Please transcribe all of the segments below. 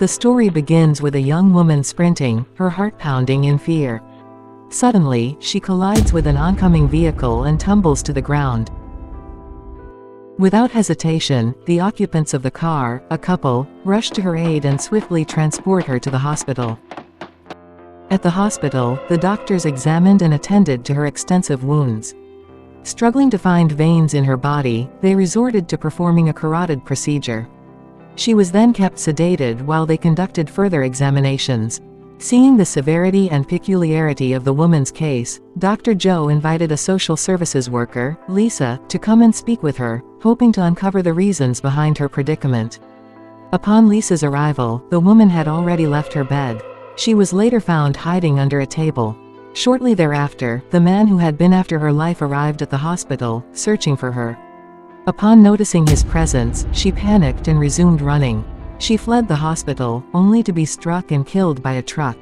The story begins with a young woman sprinting, her heart pounding in fear. Suddenly, she collides with an oncoming vehicle and tumbles to the ground. Without hesitation, the occupants of the car, a couple, rush to her aid and swiftly transport her to the hospital. At the hospital, the doctors examined and attended to her extensive wounds. Struggling to find veins in her body, they resorted to performing a carotid procedure. She was then kept sedated while they conducted further examinations. Seeing the severity and peculiarity of the woman's case, Dr. Joe invited a social services worker, Lisa, to come and speak with her, hoping to uncover the reasons behind her predicament. Upon Lisa's arrival, the woman had already left her bed. She was later found hiding under a table. Shortly thereafter, the man who had been after her life arrived at the hospital, searching for her. Upon noticing his presence, she panicked and resumed running. She fled the hospital, only to be struck and killed by a truck.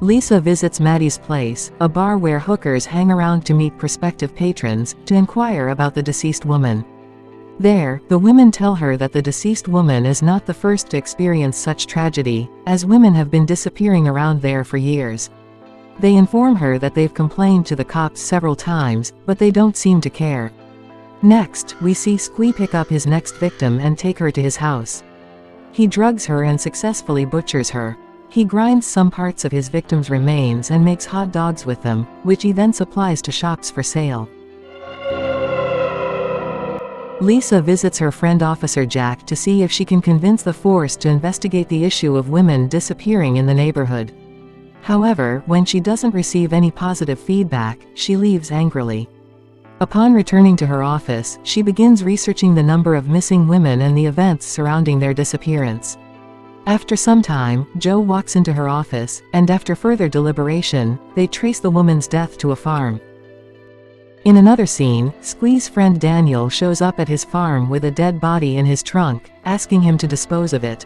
Lisa visits Maddie's place, a bar where hookers hang around to meet prospective patrons, to inquire about the deceased woman. There, the women tell her that the deceased woman is not the first to experience such tragedy, as women have been disappearing around there for years. They inform her that they've complained to the cops several times, but they don't seem to care. Next, we see Squee pick up his next victim and take her to his house. He drugs her and successfully butchers her. He grinds some parts of his victim's remains and makes hot dogs with them, which he then supplies to shops for sale. Lisa visits her friend Officer Jack to see if she can convince the force to investigate the issue of women disappearing in the neighborhood. However, when she doesn't receive any positive feedback, she leaves angrily. Upon returning to her office, she begins researching the number of missing women and the events surrounding their disappearance. After some time, Joe walks into her office, and after further deliberation, they trace the woman's death to a farm. In another scene, Squee's friend Daniel shows up at his farm with a dead body in his trunk, asking him to dispose of it.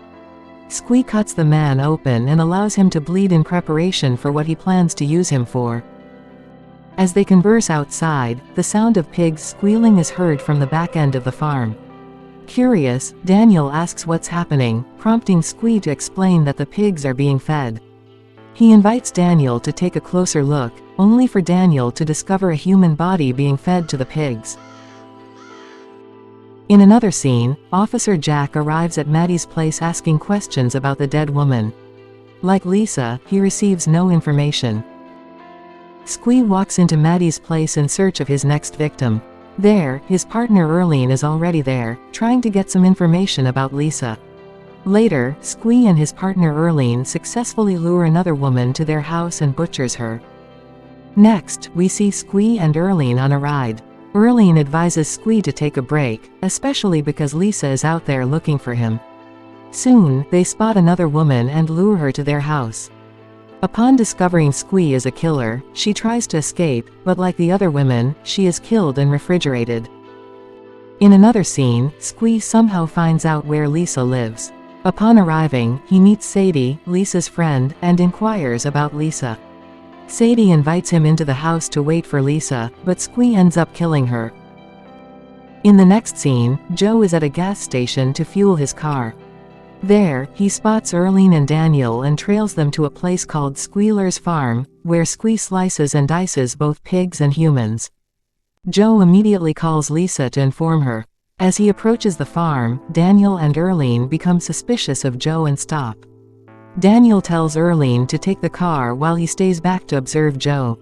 Squee cuts the man open and allows him to bleed in preparation for what he plans to use him for. As they converse outside, the sound of pigs squealing is heard from the back end of the farm. Curious, Daniel asks what's happening, prompting Squee to explain that the pigs are being fed. He invites Daniel to take a closer look, only for Daniel to discover a human body being fed to the pigs. In another scene, Officer Jack arrives at Maddie's place asking questions about the dead woman. Like Lisa, he receives no information. Squee walks into Maddie's place in search of his next victim. There, his partner Earlene is already there, trying to get some information about Lisa. Later, Squee and his partner Earlene successfully lure another woman to their house and butchers her. Next, we see Squee and Earlene on a ride. Earlene advises Squee to take a break, especially because Lisa is out there looking for him. Soon, they spot another woman and lure her to their house. Upon discovering Squee is a killer, she tries to escape, but like the other women, she is killed and refrigerated. In another scene, Squee somehow finds out where Lisa lives. Upon arriving, he meets Sadie, Lisa's friend, and inquires about Lisa. Sadie invites him into the house to wait for Lisa, but Squee ends up killing her. In the next scene, Joe is at a gas station to fuel his car. There, he spots Earlene and Daniel and trails them to a place called Squealer's Farm, where Squee slices and dices both pigs and humans. Joe immediately calls Lisa to inform her. As he approaches the farm, Daniel and Earlene become suspicious of Joe and stop. Daniel tells Earlene to take the car while he stays back to observe Joe.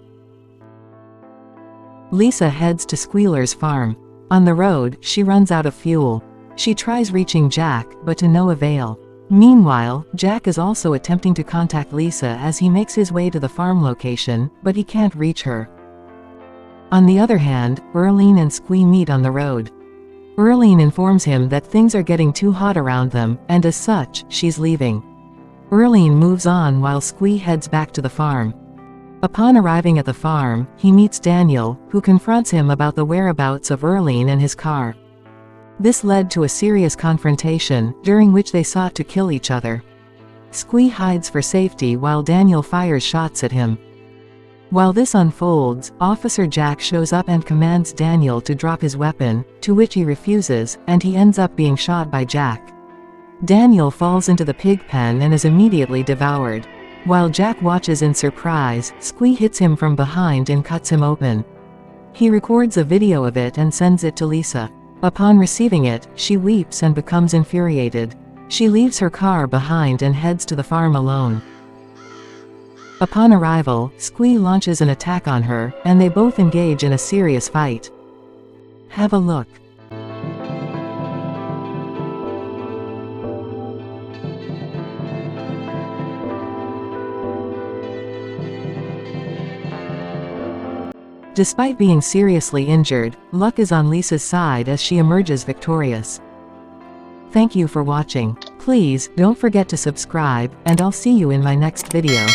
Lisa heads to Squealer's Farm. On the road, she runs out of fuel. She tries reaching Jack, but to no avail. Meanwhile, Jack is also attempting to contact Lisa as he makes his way to the farm location, but he can't reach her. On the other hand, Earlene and Squee meet on the road. Earlene informs him that things are getting too hot around them, and as such, she's leaving. Earlene moves on while Squee heads back to the farm. Upon arriving at the farm, he meets Daniel, who confronts him about the whereabouts of Earlene and his car. This led to a serious confrontation, during which they sought to kill each other. Squee hides for safety while Daniel fires shots at him. While this unfolds, Officer Jack shows up and commands Daniel to drop his weapon, to which he refuses, and he ends up being shot by Jack. Daniel falls into the pig pen and is immediately devoured. While Jack watches in surprise, Squee hits him from behind and cuts him open. He records a video of it and sends it to Lisa. Upon receiving it, she weeps and becomes infuriated. She leaves her car behind and heads to the farm alone. Upon arrival, Squee launches an attack on her, and they both engage in a serious fight. Have a look. Despite being seriously injured, luck is on Lisa's side as she emerges victorious. Thank you for watching. Please, don't forget to subscribe, and I'll see you in my next video.